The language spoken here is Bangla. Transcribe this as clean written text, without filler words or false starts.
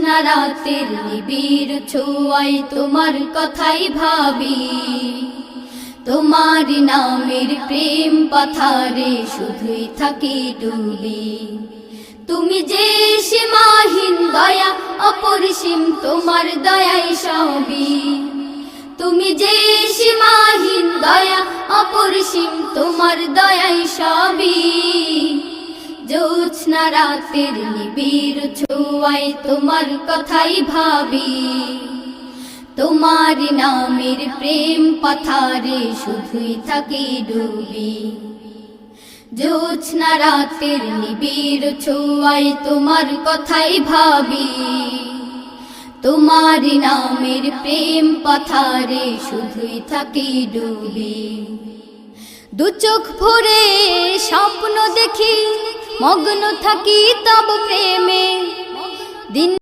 জ্যোৎস্না রাতের নিবিড় ছোঁয়ায় তোমার কথাই ভাবি, তোমার নামের প্রেম পাথারে শুধুই থাকি ডুবি। তুমি যে সীমাহীন দয়া অপরিসীম তোমার দয়াই সবই, তুমি যে সীমাহীন দয়া অপরিসীম তোমার দয়াই সবই। জ্যোৎস্না রাতের নিবিড় ছোঁয়ায় তোমার কথাই ভাবি, তোমার নামের প্রেম পাথারে শুধুই থাকি ডুবি। জ্যোৎস্না রাতের নিবিড় ছোঁয়ায় তোমার কথাই ভাবি, তোমার নামের প্রেম পাথারে শুধুই থাকি ডুবি। দু চোখ ভরে স্বপ্ন দেখি, মগ্ন থাকি তব প্রেমে। দিন